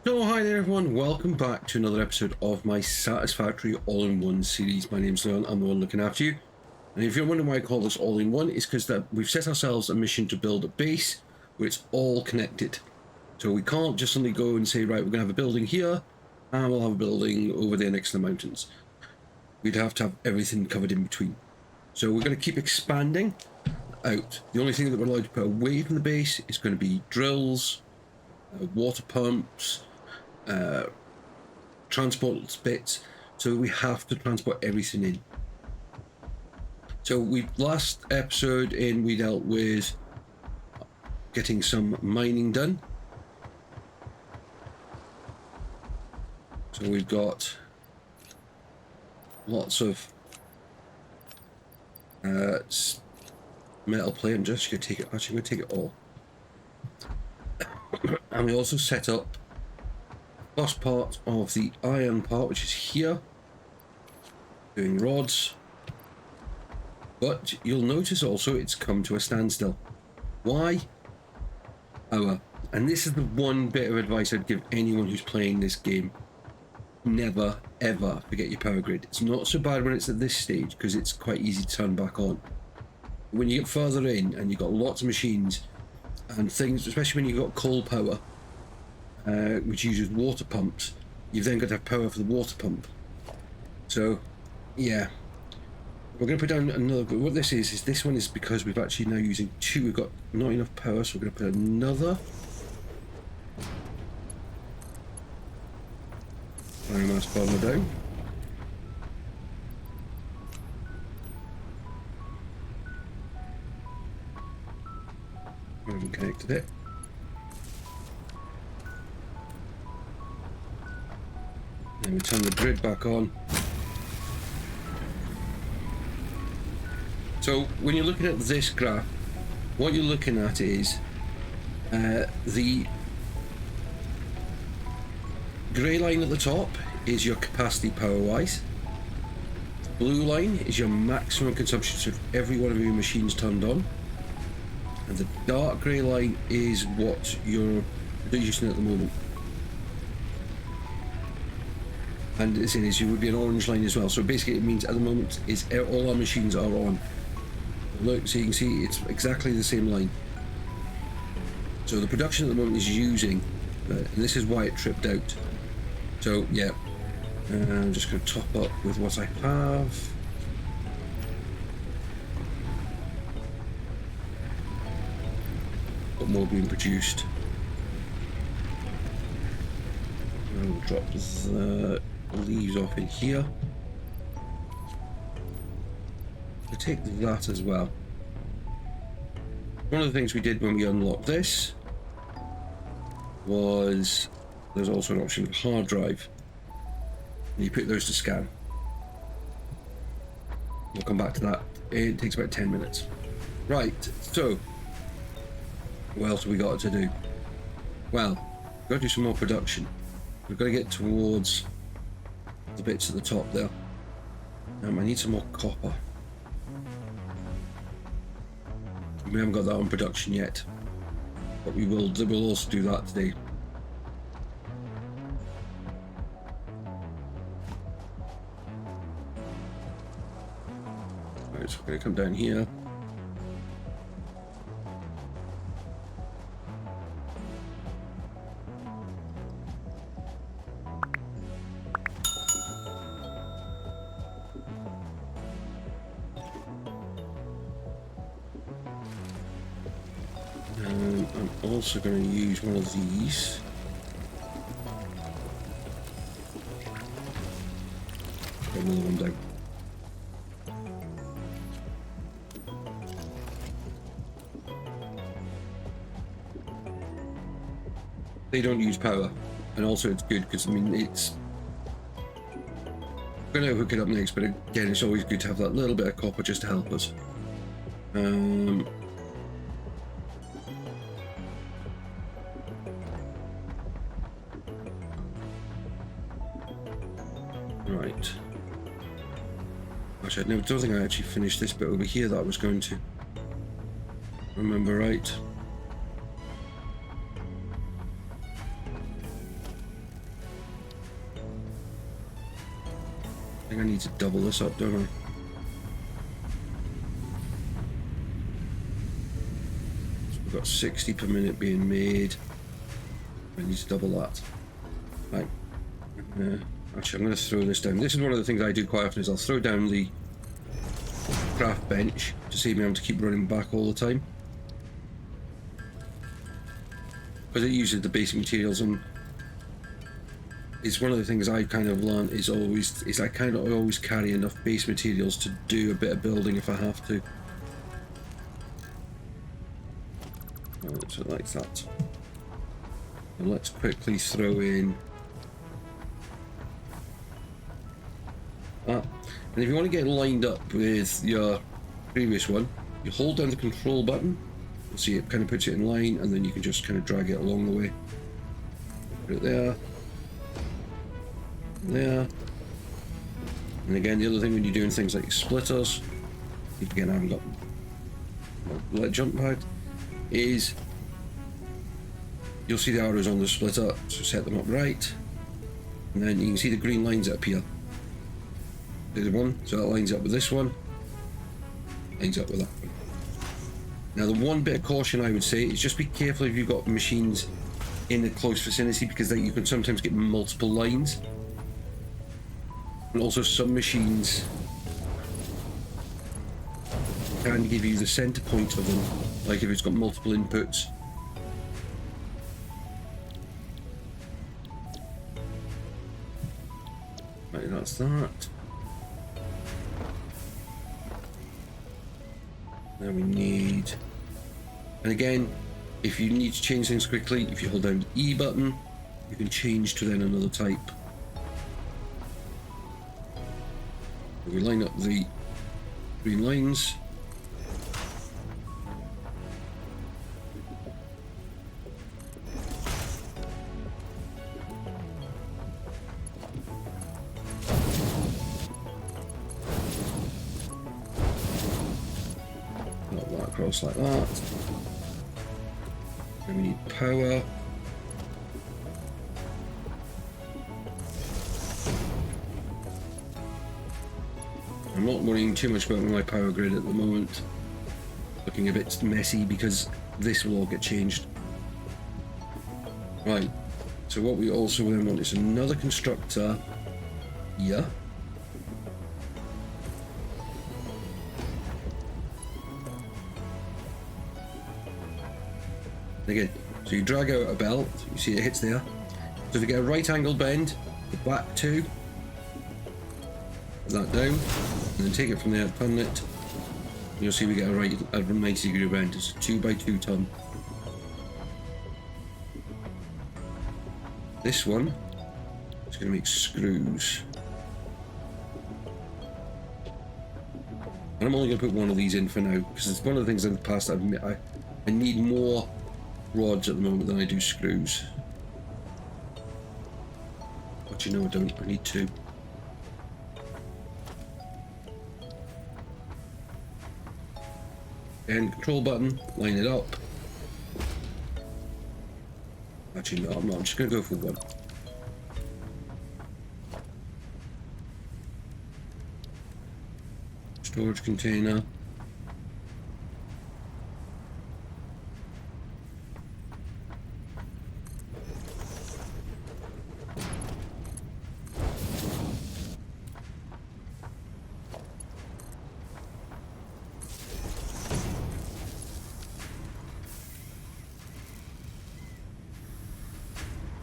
So hi there everyone, welcome back to another episode of my Satisfactory all-in-one series. My name's Leon, I'm the one looking after you. And if you're wondering why I call this all-in-one, it's because that we've set ourselves a mission to build a base where it's all connected. So we can't just suddenly go and say, right, we're going to have a building here, and we'll have a building over there next to the mountains. We'd have to have everything covered in between. So we're going to keep expanding out. The only thing that we're allowed to put away from the base is going to be drills, water pumps, transport bits, so we have to transport everything in. So last episode we dealt with getting some mining done. So we've got lots of metal plate. I'm just going to take it. Actually, I'm going to take it all. And we also set up first part of the iron part, which is here, doing rods. But you'll notice also it's come to a standstill. Why? Power. And this is the one bit of advice I'd give anyone who's playing this game. Never ever forget your power grid. It's not so bad when it's at this stage because it's quite easy to turn back on. When you get further in and you've got lots of machines and things, especially when you've got coal power, which uses water pumps, you've then got to have power for the water pump. So yeah, we're going to put down another. What this is this one is because we've actually now using two. We've got not enough power, so we're going to put another biomass farmer down. We haven't connected it. Then we turn the grid back on. So when you're looking at this graph, what you're looking at is the grey line at the top is your capacity power-wise. The blue line is your maximum consumption, so if every one of your machines turned on. And the dark grey line is what you're producing at the moment. And as it is, you would be an orange line as well. So basically it means at the moment is all our machines are on. Look, so you can see it's exactly the same line. So the production at the moment is using, and this is why it tripped out. So yeah, I'm just going to top up with what I have. Got more being produced. I'll drop the leaves off in here. I'll take that as well. One of the things we did when we unlocked this was there's also an option of hard drive. And you put those to scan. We'll come back to that. It takes about 10 minutes. Right, so what else have we got to do? Well, we've got to do some more production. We've got to get towards the bits at the top there. I need some more copper. We haven't got that on production yet, but we'll also do that today. Right, so we're going to come down here. I'm also going to use one of these. Put another one down. They don't use power, and also it's good because I mean it's. I'm going to hook it up next, but again, it's always good to have that little bit of copper just to help us. Right. Actually, I don't think I actually finished this bit over here that I was going to. Remember right. I think I need to double this up, don't I? So we've got 60 per minute being made. I need to double that. Right. Actually, I'm going to throw this down. This is one of the things I do quite often is I'll throw down the craft bench to save me having to keep running back all the time. Because it uses the basic materials, and it's one of the things I kind of learned is I kind of always carry enough base materials to do a bit of building if I have to. Right, so like that. And let's quickly throw in that. And if you want to get lined up with your previous one, you hold down the control button. You'll see it kind of puts it in line, and then you can just kind of drag it along the way. Put it there. There. And again, the other thing when you're doing things like splitters, again I haven't got let jump pad, is you'll see the arrows on the splitter, so set them up right, and then you can see the green lines that appear. There's one, so that lines up with this one, lines up with that one. Now the one bit of caution I would say is just be careful if you've got machines in a close vicinity, because then you can sometimes get multiple lines. And also some machines can give you the center point of them, like if it's got multiple inputs. Right, that's that. Now we need, and again, if you need to change things quickly, if you hold down the E button, you can change to then another type. We line up the green lines. Not that across like that. Then we need power. I'm not worrying too much about my power grid at the moment. Looking a bit messy because this will all get changed. Right, so what we also then want is another constructor here. Again, so you drag out a belt, you see it hits there. So if you get a right angle bend, the back two, put that down, and then take it from there, turn it. You'll see we get a 90-degree bend. It's a 2x2 ton. This one is going to make screws. And I'm only going to put one of these in for now, because it's one of the things in the past I need more rods at the moment than I do screws. But you know I don't, I need two. And control button, line it up. Actually no, I'm not, I'm just going to go for one. Storage container.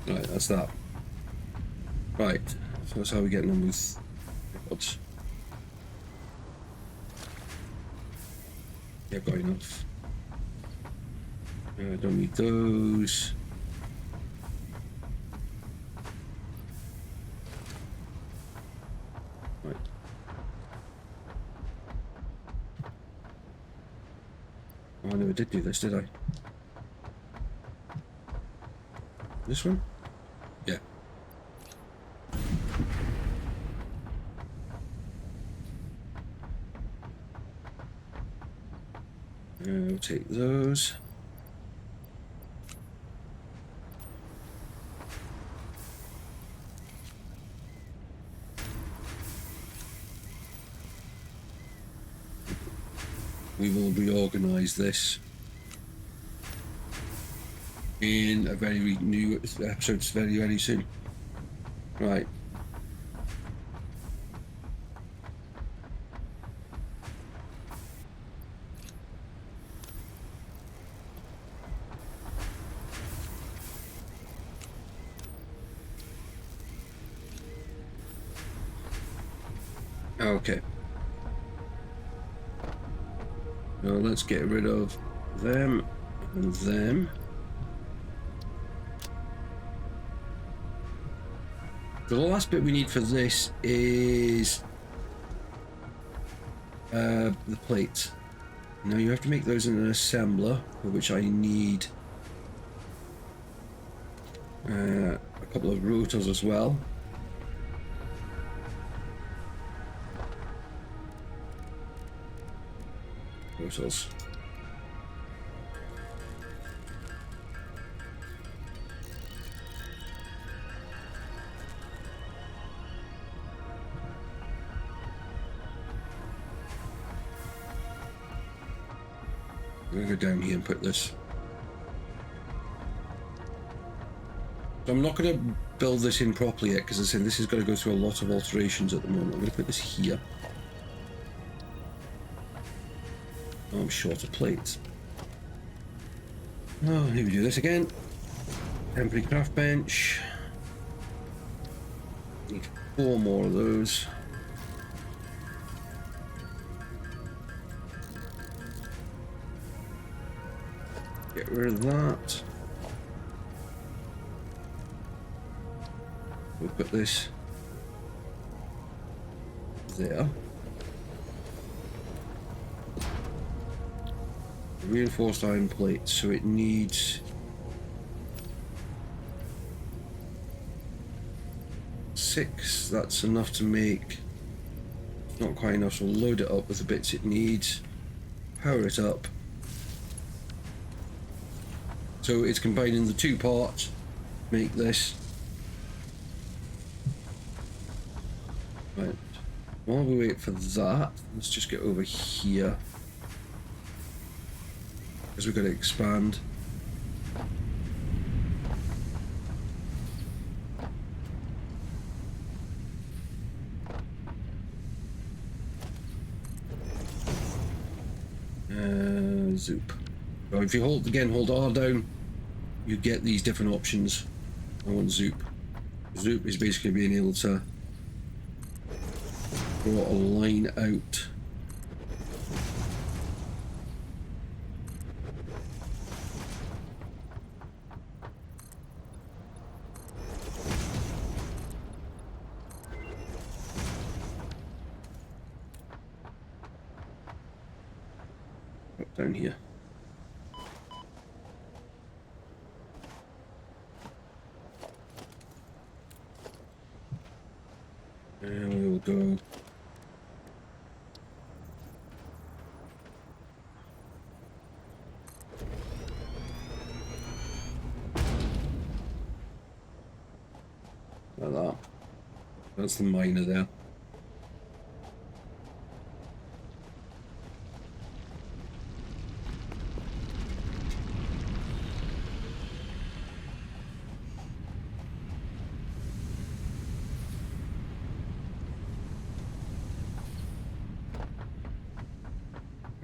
Right, that's that. Right, so that's how we're getting on with rods. Yeah, got enough. I don't need those. Right. Oh, I never did do this, did I? This one? Yeah. We'll take those. we will reorganize this in a very new episode very soon. Right. Okay. Now let's get rid of them and them. The last bit we need for this is the plates. Now you have to make those in an assembler, for which I need a couple of rotors as well. Rotors. I'm going to go down here and put this. So I'm not going to build this in properly yet, because I said this is going to go through a lot of alterations at the moment. I'm going to put this here. Oh, I'm short of plates. Oh, here we do this again. Temporary craft bench. Need 4 more of those. Get rid of that. We'll put this there. Reinforced iron plate, so it needs 6. That's enough to make. Not quite enough, so we'll load it up with the bits it needs. Power it up. So it's combining the 2 parts, make this. Right, while we wait for that, let's just get over here. Because we've got to expand. Zoop. So if you hold R down, you get these different options. I want Zoop. Zoop is basically being able to draw a line out. Up down here. And we will go like that. That's the miner there.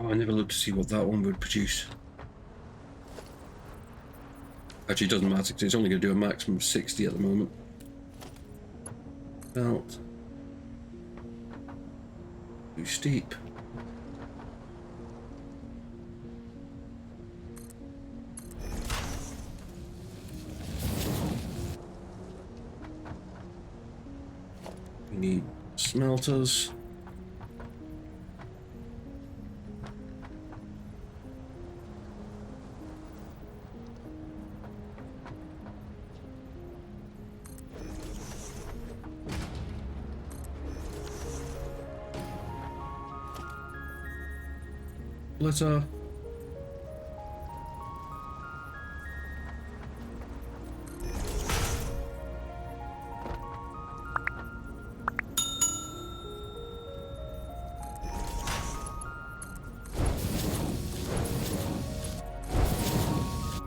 Oh, I never looked to see what that one would produce. Actually, it doesn't matter because it's only going to do a maximum of 60 at the moment. Belt. Too steep. We need smelters. Splitter.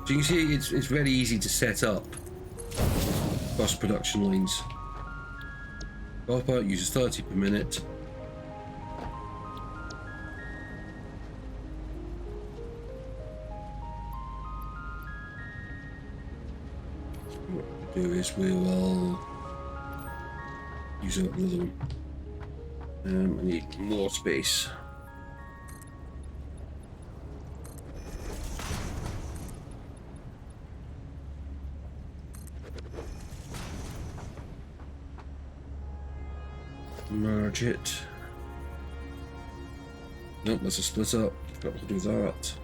So you can see it's very easy to set up bus production lines. Car part uses 30 per minute. What we'll do is we will use up another one. I need more space. Merge it. Nope, that's a split up. Got to do that.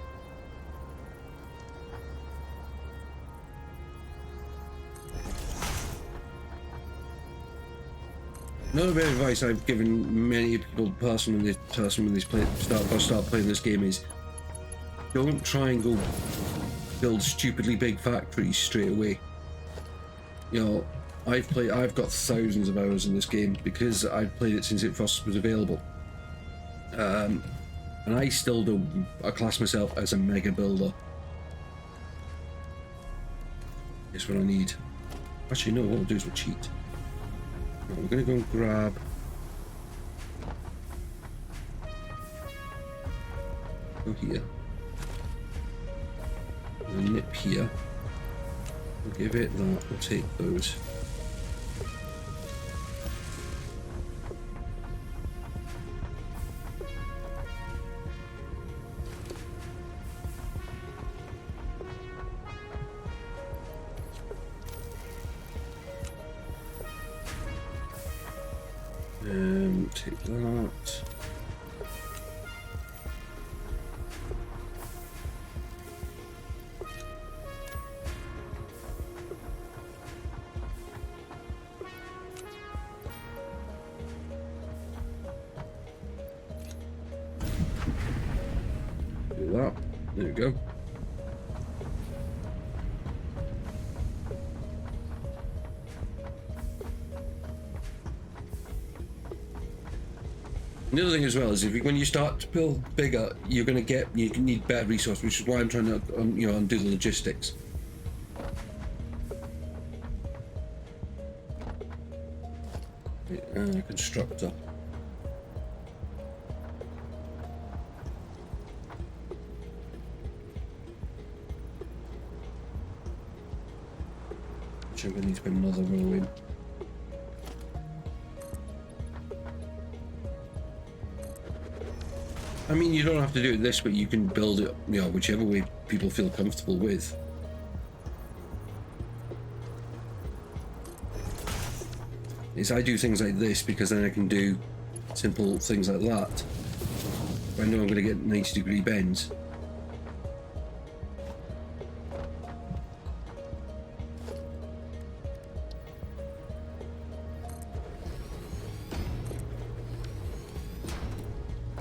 Another bit of advice I've given many people when they start playing this game is don't try and go build stupidly big factories straight away. You know, I've got thousands of hours in this game because I've played it since it first was available. And I still don't class myself as a mega builder. Here's what I need. Actually, no, what we'll do is we'll cheat. Right, we're going to go and grab... Go here. We'll nip here. We'll give it that. We'll take those. Take that. Do that. There we go. The other thing as well is when you start to build bigger, you need better resources, which is why I'm trying to undo the logistics. Constructor. Which I'm going to need to put another row in. I mean, you don't have to do it this way, you can build it, whichever way people feel comfortable with. I do things like this because then I can do simple things like that. I know I'm going to get 90-degree bends.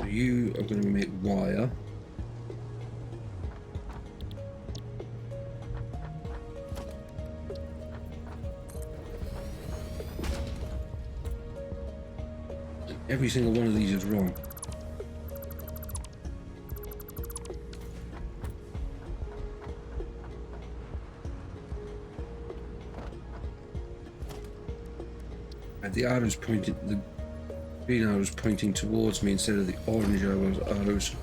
You are going to make wire. Every single one of these is wrong. And the arrows pointed, the green arrows pointing towards me instead of the orange arrows.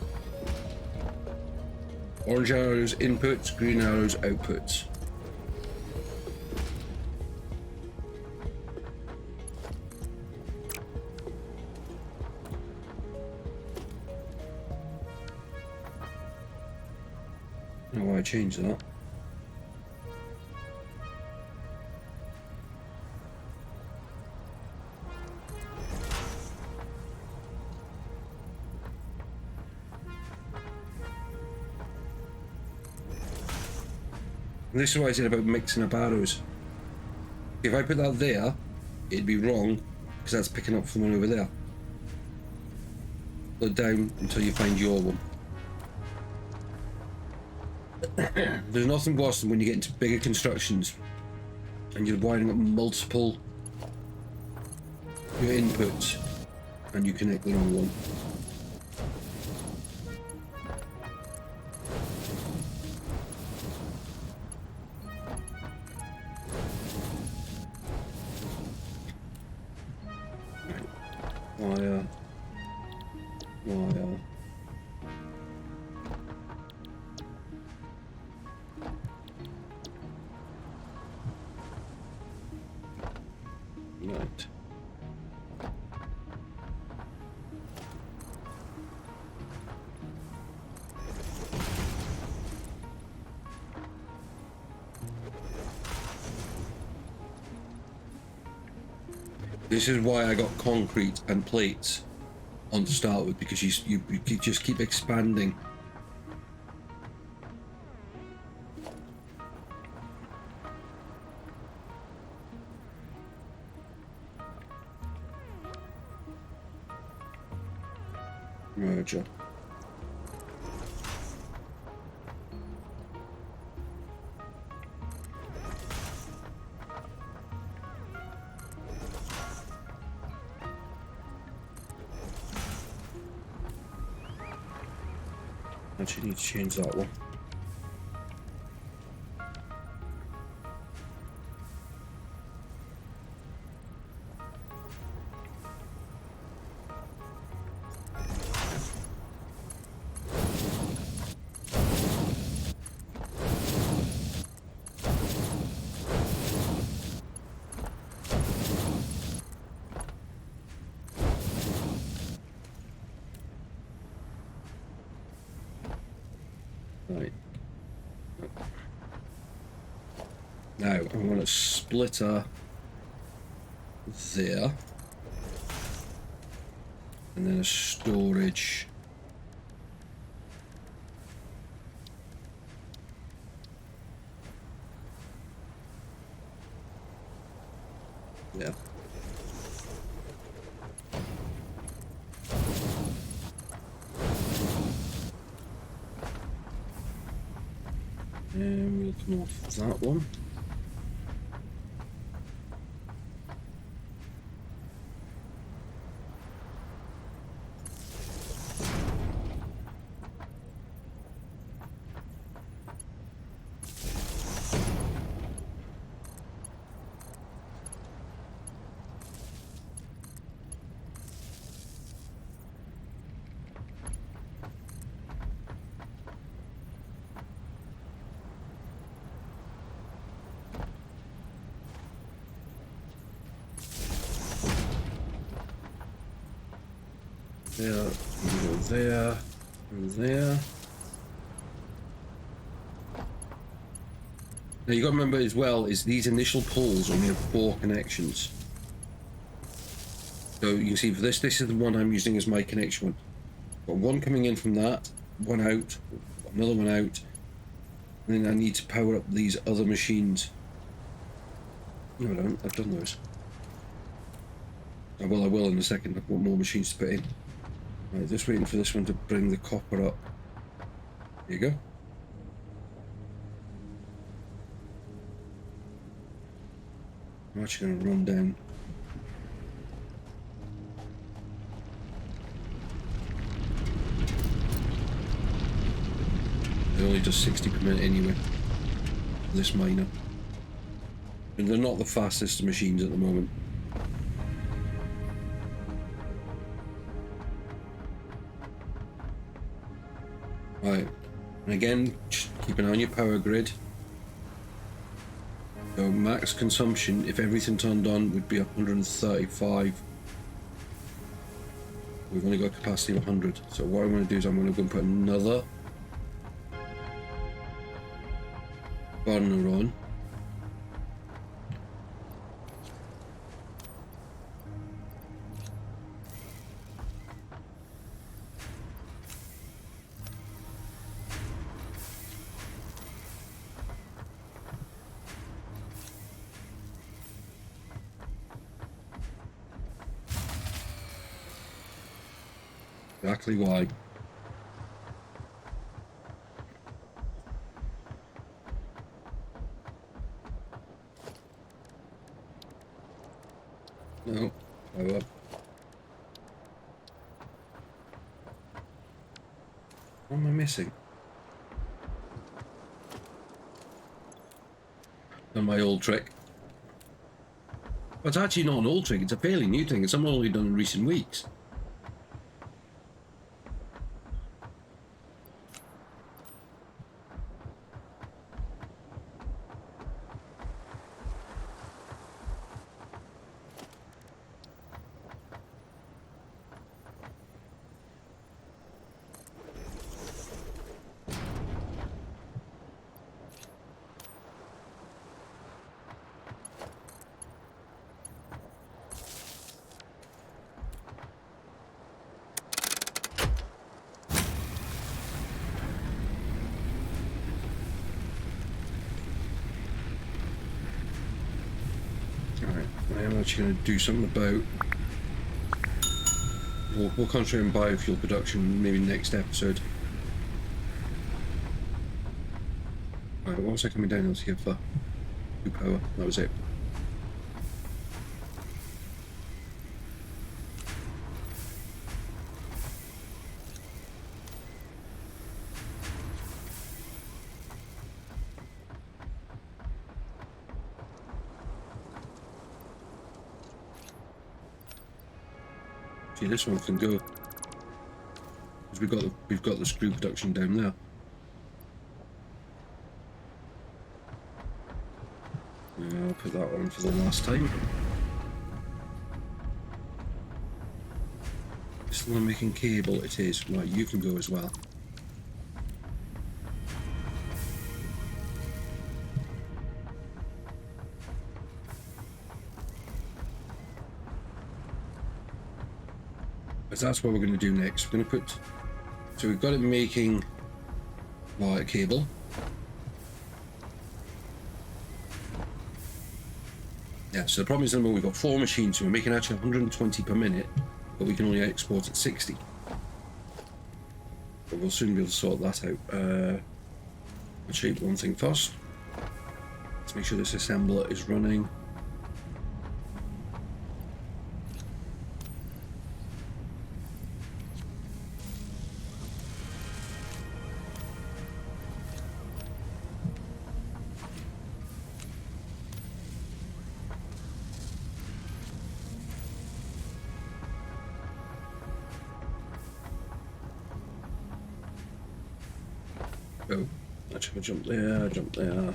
Orange arrows inputs, green arrows outputs. I don't know why I changed that. And this is what I said about mixing up arrows. If I put that there, it'd be wrong because that's picking up from one over there. Go down until you find your one. There's nothing worse than when you get into bigger constructions and you're wiring up multiple your inputs and you connect the wrong one. Wire. Wire. Right. This is why I got concrete and plates on to start with, because you just keep expanding. Merger. Actually need to change that one. Right. Now I'm going to splitter there, and then a storage. Yeah. And we'll come off that one. There, we'll go there, and there. Now you got to remember as well is these initial pulls only have 4 connections. So you can see for this is the one I'm using as my connection one. Got one coming in from that, one out, another one out, and then I need to power up these other machines. No, I don't. I've done those. I will in a second. I've got more machines to put in. Right, just waiting for this one to bring the copper up. There you go. I'm actually going to run down. It only does 60 per minute anyway. This miner. And they're not the fastest machines at the moment. Right, and again, just keep an eye on your power grid. So max consumption, if everything turned on, would be 135. We've only got capacity of 100. So what I'm going to do is I'm going to go and put another burner on. Exactly why. No, power. What am I missing? Done my old trick. It's actually not an old trick, it's a fairly new thing. It's something only done in recent weeks. I'm actually going to do something about. We'll concentrate on biofuel production maybe next episode. Right, what was I coming down here for? 2 power, that was it. See, this one can go because we've got the screw production down there. I'll put that on for the last time. Still making cable, it is. Right, you can go as well. Because that's what we're going to do next. We're going to put. So we've got it making wire cable. Yeah, so the problem is that we've got 4 machines, so we're making actually 120 per minute, but we can only export at 60. But we'll soon be able to sort that out. Actually, one thing first. Let's make sure this assembler is running. Oh, actually, jump there, jump there.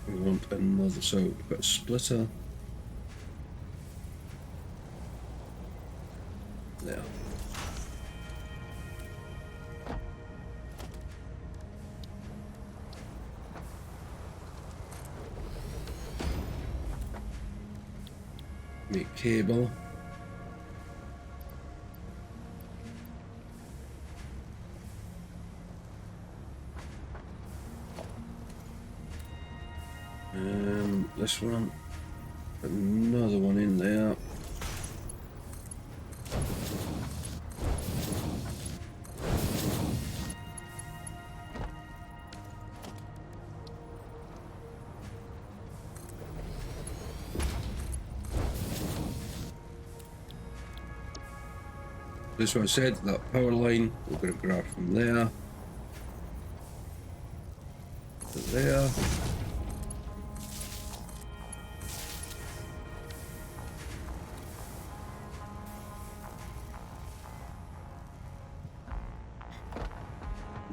We want another, so we've got a splitter. There. Make cable. This one, another one in there. This one said that power line, we're going to grab from there to there.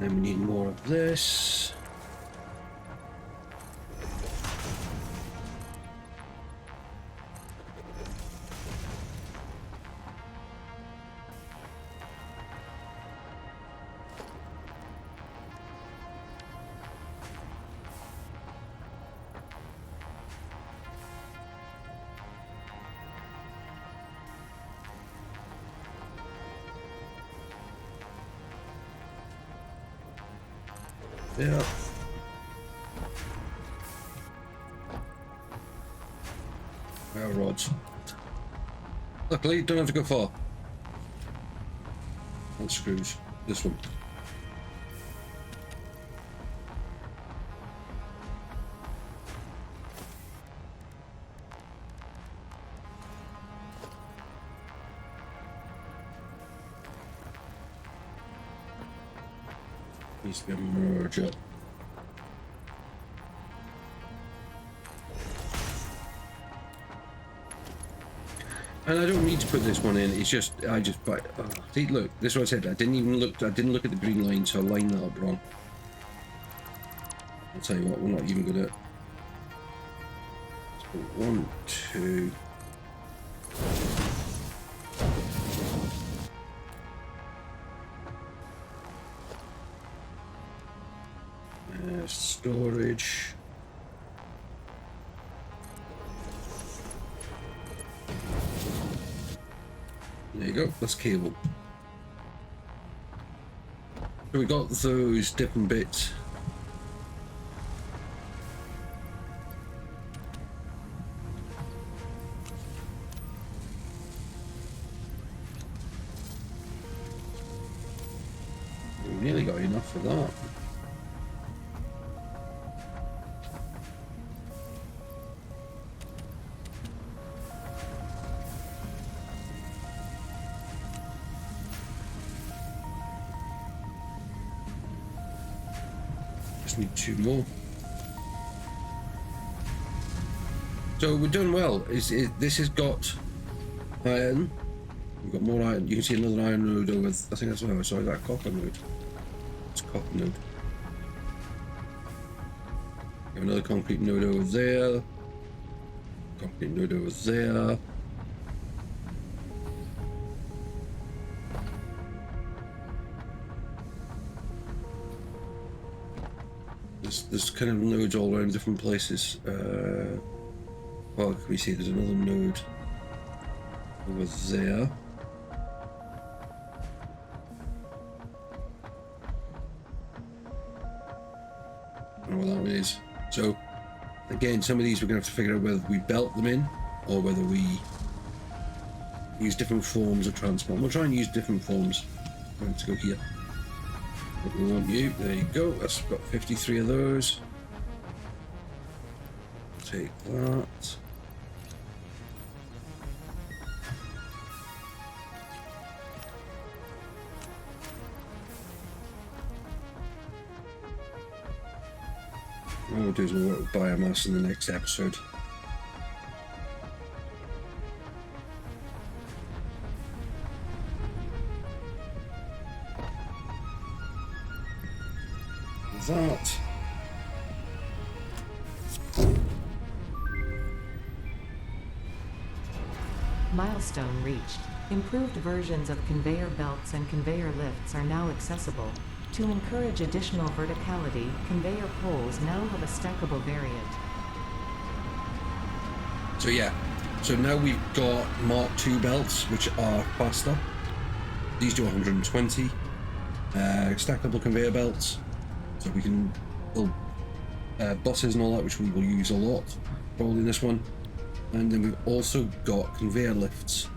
Then we need more of this. Yeah. Our rods. Luckily, don't have to go far. That screws. This one. Needs to be a merger. And I don't need to put this one in. It's just see, look, this is what I said. I didn't look at the green line, so I lined that up wrong. I'll tell you what, we're not even gonna. Let's put 1, 2. Storage. There you go, that's cable. So we got those different bits. We nearly got enough for that. Need 2 more. So we're doing well. This has got iron. We've got more iron. You can see another iron node over. I think that's what I saw. That copper node. It's a copper node. We have another concrete node over there. Concrete node over there. There's kind of nodes all around different places. Well, can we see there's another node over there. I don't know what that one is. So, again, some of these we're going to have to figure out whether we belt them in or whether we use different forms of transport. We'll try and use different forms. Let's go here. We want you. There you go. That's got 53 of those. Take that. What we'll do is we'll work with biomass in the next episode. That. Milestone reached. Improved versions of conveyor belts and conveyor lifts are now accessible. To encourage additional verticality, conveyor poles now have a stackable variant. So yeah, so now we've got Mark II belts, which are faster. These do 120. Stackable conveyor belts. So we can build buses and all that, which we will use a lot, probably in this one. And then we've also got conveyor lifts.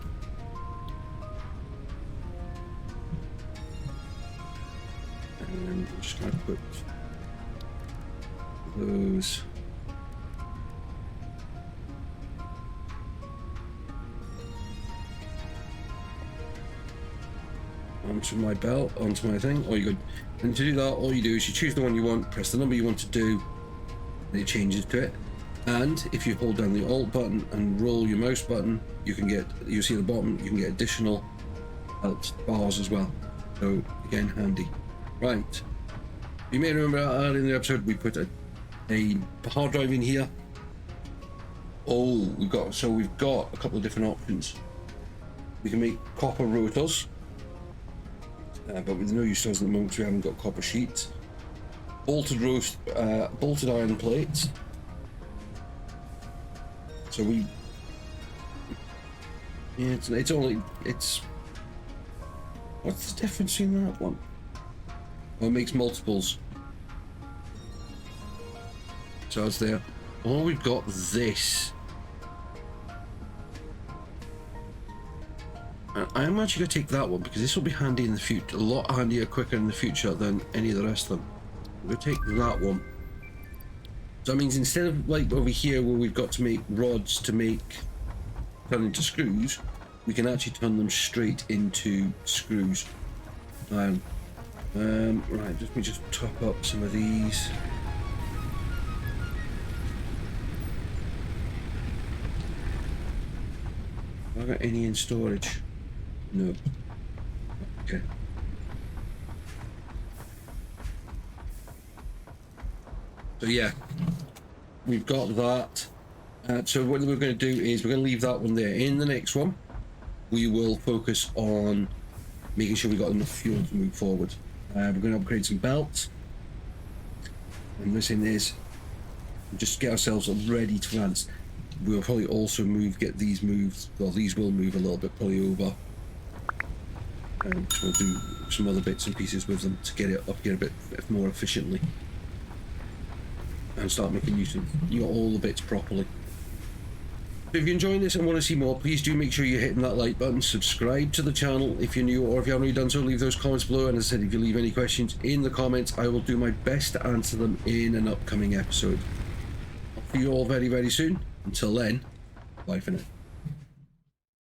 And I'm just going to put those. Onto my belt, onto my thing, or you go. And to do that, all you do is you choose the one you want, press the number you want to do, and it changes to it. And if you hold down the Alt button and roll your mouse button, you can get, you see at the bottom, you can get additional belt bars as well. So again, handy. Right. You may remember earlier in the episode we put a hard drive in here. Oh, we've got a couple of different options. We can make copper rotors. But with no use to us at the moment, we haven't got copper sheets. Bolted iron plates. So we, yeah, it's what's the difference in that one? Oh, it makes multiples. So it's there. Oh, we've got this. I am actually going to take that one because this will be handy in the future, a lot handier, quicker in the future than any of the rest of them. I'm going to take that one. So that means instead of like over here where we've got to make rods to turn into screws, we can actually turn them straight into screws. Right, let me just top up some of these. I got any in storage? No. Okay. So yeah, we've got that. So what we're going to do is we're going to leave that one there. In the next one, we will focus on making sure we got enough fuel to move forward. We're going to upgrade some belts. And this in is just get ourselves ready to advance. We'll probably also get these moved. Well, these will move a little bit probably over. And we'll do some other bits and pieces with them to get it up here a bit more efficiently. And start making use of all the bits properly. If you're enjoying this and want to see more, please do make sure you're hitting that like button, subscribe to the channel if you're new, or if you haven't already done so, leave those comments below. And as I said, if you leave any questions in the comments, I will do my best to answer them in an upcoming episode. I'll see you all very, very soon. Until then, bye for now.